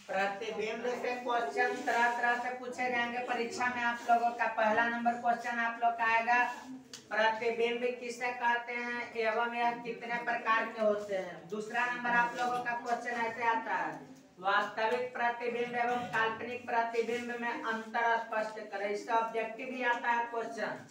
प्रतिबिंब से क्वेश्चन तरह तरह से पूछे जाएंगे परीक्षा में। आप लोगों का पहला नंबर क्वेश्चन आप लोग का आएगा, प्रतिबिंब किसे कहते हैं एवं यह कितने प्रकार के होते हैं। दूसरा नंबर आप लोगों का क्वेश्चन ऐसे आता है, वास्तविक प्रतिबिंब एवं काल्पनिक प्रतिबिंब में अंतर स्पष्ट करें। इसका ऑब्जेक्टिव भी आता है क्वेश्चन,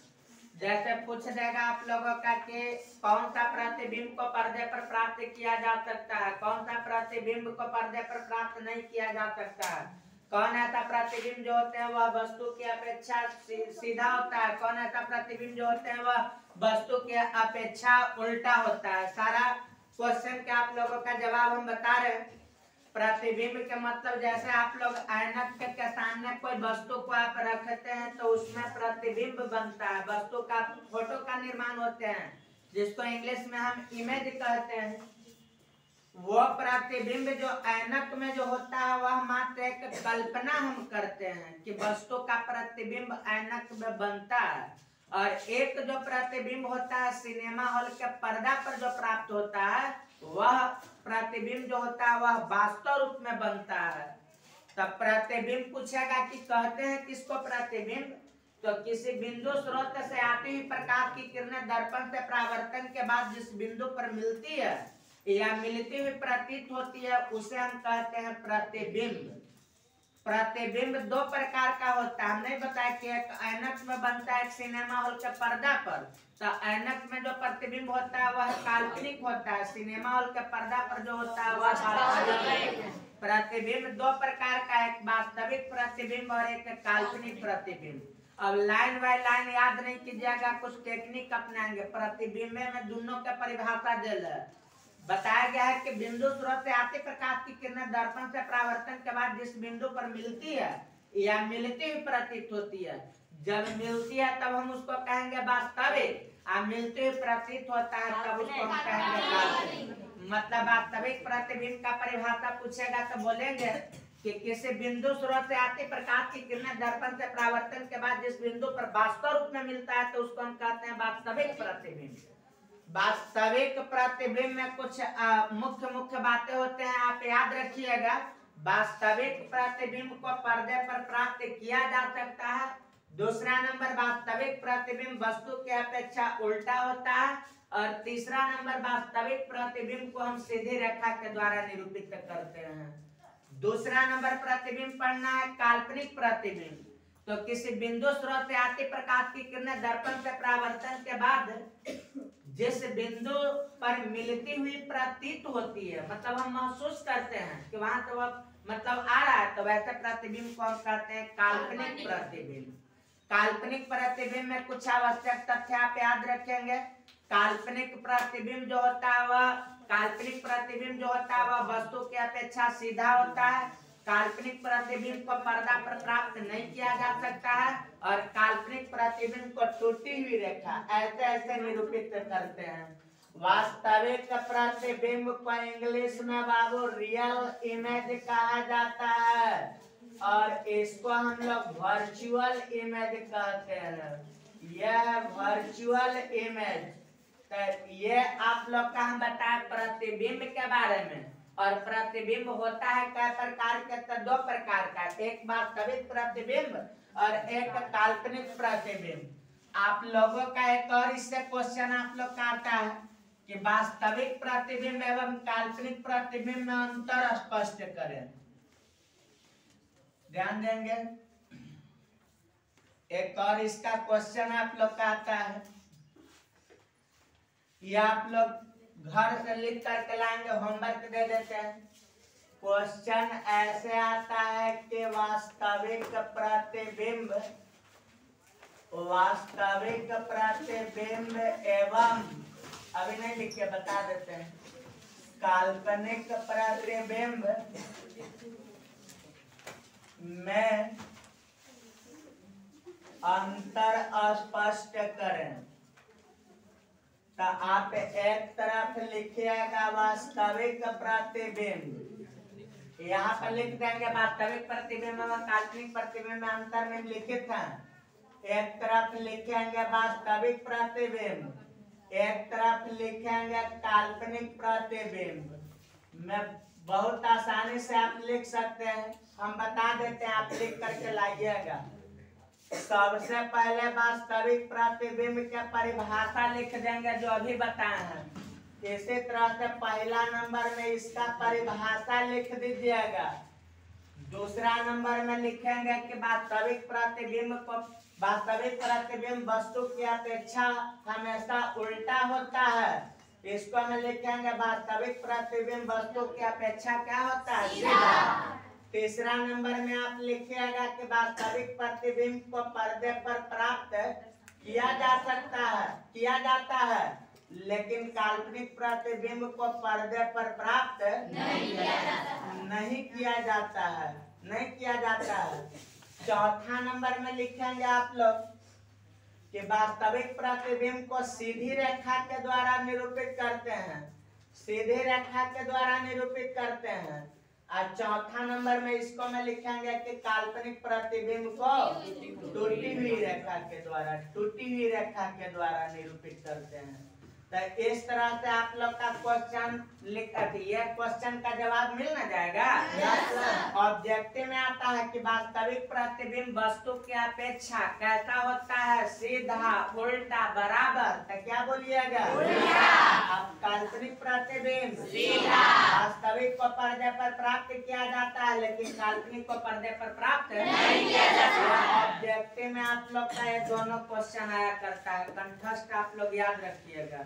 जैसे पूछ देगा आप लोगों का कि कौन सा प्रतिबिंब को पर्दे पर प्राप्त किया जा सकता है, कौन सा प्रतिबिंब को पर्दे पर प्राप्त नहीं किया जा सकता है, कौन ऐसा प्रतिबिंब जो होते हैं वह वस्तु की अपेक्षा सीधा होता है, कौन ऐसा प्रतिबिंब जो होते हैं वह वस्तु की अपेक्षा उल्टा होता है। सारा क्वेश्चन के आप लोगों का जवाब हम बता रहे हैं। प्रतिबिंब के मतलब जैसे आप लोग ऐनक के सामने कोई वस्तु को आप रखते हैं तो उसमें प्रतिबिंब बनता है, वस्तु का फोटो का निर्माण होते हैं, जिसको इंग्लिश में हम इमेज कहते हैं। वो प्रतिबिंब जो ऐनक में जो होता है वह मात्र एक कल्पना हम करते हैं कि वस्तु का प्रतिबिंब ऐनक में बनता है, और एक जो प्रतिबिंब होता है सिनेमा हॉल के पर्दा पर जो प्राप्त होता है वह प्रतिबिंब जो होता है वह वास्तव रूप में बनता है। तब प्रतिबिंब पूछेगा कि कहते हैं किसको प्रतिबिंब, तो किसी बिंदु स्रोत से आती हुई प्रकाश की किरणें दर्पण से परावर्तन के बाद जिस बिंदु पर मिलती है या मिलती हुई प्रतीत होती है उसे हम कहते हैं प्रतिबिंब। प्रतिबिंब दो प्रकार का होता है, हमने बताया कि एक ऐनक में बनता है, एक सिनेमा हॉल के पर्दा पर। तो ऐनक में जो प्रतिबिंब होता है वह काल्पनिक होता है, सिनेमा हॉल के पर्दा पर जो होता है वह वास्तविक। प्रतिबिंब दो प्रकार का, एक वास्तविक प्रतिबिंब और एक काल्पनिक प्रतिबिंब। अब लाइन बाय लाइन याद नहीं कीजिएगा, कुछ टेक्निक अपनाएंगे। प्रतिबिंब में दोनों के परिभाषा दिल है, बताया गया है कि बिंदु स्रोत से आते प्रकाश की किरणें दर्पण से परावर्तन के बाद जिस बिंदु पर मिलती है या मिलती हुई प्रतीत होती है, जब मिलती है तब हम उसको कहेंगे वास्तविक, और मिलती हुई प्रतीत होता है तब उसको हम कहेंगे काल्पनिक। मतलब वास्तविक प्रतिबिंब का परिभाषा पूछेगा तो बोलेंगे कि किसी बिंदु स्रोत से आती प्रकाश की किरणें दर्पण से परावर्तन के बाद जिस बिंदु पर वास्तव रूप में मिलता है तो उसको हम कहते हैं वास्तविक प्रतिबिंब। वास्तविक प्रतिबिंब में कुछ मुख्य बातें होते हैं, आप याद रखिएगा। वास्तविक प्रतिबिंब को पर्दे पर प्राप्त किया जा सकता है। दूसरा नंबर, वास्तविक प्रतिबिंब वस्तु की अपेक्षा उल्टा होता है। और तीसरा नंबर, वास्तविक प्रतिबिंब को हम सीधी रेखा के द्वारा निरूपित करते हैं। दूसरा नंबर प्रतिबिंब पढ़ना है काल्पनिक प्रतिबिंब। तो किसी बिंदु स्रोत से आती प्रकाश की किरणें दर्पण से परावर्तन के बाद जिस बिंदु पर मिलती हुई प्रतीत होती है, मतलब हम महसूस करते हैं कि वहां से वह मतलब आ रहा है, तो वैसे प्रतिबिंब को हम कहते हैं काल्पनिक प्रतिबिंब। काल्पनिक प्रतिबिंब में कुछ आवश्यक तथ्य आप याद रखेंगे। काल्पनिक प्रतिबिंब जो होता है वह वस्तु की अपेक्षा सीधा होता है। काल्पनिक प्रतिबिंब को पर्दा पर प्राप्त नहीं किया जा सकता है, और काल्पनिक प्रतिबिंब को टूटी हुई रेखा ऐसे ऐसे निरूपित करते हैं। वास्तविक प्रतिबिंब को इंग्लिश में बाबू रियल इमेज कहा जाता है, और इसको हम लोग वर्चुअल इमेज कहते हैं। यह वर्चुअल इमेज, तो ये आप लोग का हम बताए प्रतिबिंब के बारे में। और प्रतिबिंब होता है कई प्रकार के, तो दो प्रकार का, एक वास्तविक प्रतिबिंब और एक काल्पनिक प्रतिबिंब। आप लोगों का एक और इससे क्वेश्चन आप लोग का आता है कि वास्तविक प्रतिबिंब एवं काल्पनिक प्रतिबिंब में अंतर स्पष्ट करें। ध्यान देंगे। एक और इसका क्वेश्चन आप लोग का आता है, या आप लोग घर से लिख करके लाएंगे, होमवर्क दे देते हैं। क्वेश्चन ऐसे आता है कि वास्तविक प्रतिबिंब एवं, अभी नहीं लिख के बता देते हैं, काल्पनिक प्रतिबिंब में अंतर स्पष्ट करें। तो आप एक तरफ लिखिएगा वास्तविक प्रतिबिंब, यहाँ पर लिख देंगे वास्तविक प्रतिबिंब और काल्पनिक प्रतिबिंब में अंतर में लिखित है। एक तरफ लिखेंगे वास्तविक प्रतिबिंब, एक तरफ लिखेंगे काल्पनिक प्रतिबिंब। मैं बहुत आसानी से आप लिख सकते हैं, हम बता देते हैं, आप लिख करके लाइएगा। सबसे पहले वास्तविक प्रतिबिंब के परिभाषा लिख देंगे जो अभी बताए हैं। इसी तरह से पहला नंबर में इसका परिभाषा लिख दीजिएगा। दूसरा नंबर में लिखेंगे कि वास्तविक प्रतिबिंब वस्तु की अपेक्षा हमेशा उल्टा होता है। इसको हम लिखेंगे वास्तविक प्रतिबिंब वस्तु की अपेक्षा क्या होता है, सीधा। तीसरा नंबर में आप लिखिएगा कि वास्तविक प्रतिबिंब को पर्दे पर प्राप्त किया जाता है, लेकिन काल्पनिक प्रतिबिंब को पर्दे पर प्राप्त नहीं किया जाता है। चौथा नंबर में लिखेंगे आप लोग कि वास्तविक प्रतिबिंब को सीधी रेखा के द्वारा निरूपित करते हैं। और चौथा नंबर में इसको में लिखेंगे कि काल्पनिक प्रतिबिंब को टूटी हुई रेखा के द्वारा निरूपित करते हैं। तो इस तरह से आप लोग का क्वेश्चन लिख दिए, क्वेश्चन का जवाब मिल ना जाएगा। ऑब्जेक्टिव में आता है कि वास्तविक प्रतिबिंब वस्तु की अपेक्षा कैसा होता है, सीधा, उल्टा, बराबर। तो क्या बोलिएगा, अब काल्पनिक प्रतिबिंब सीधा, वास्तविक को पर्दे पर प्राप्त किया जाता है, लेकिन काल्पनिक को पर्दे पर प्राप्त नहीं किया जाता। ऑब्जेक्टिव में आप लोग का ये दोनों क्वेश्चन आया करता है, कंठस्थ आप लोग याद रखिएगा।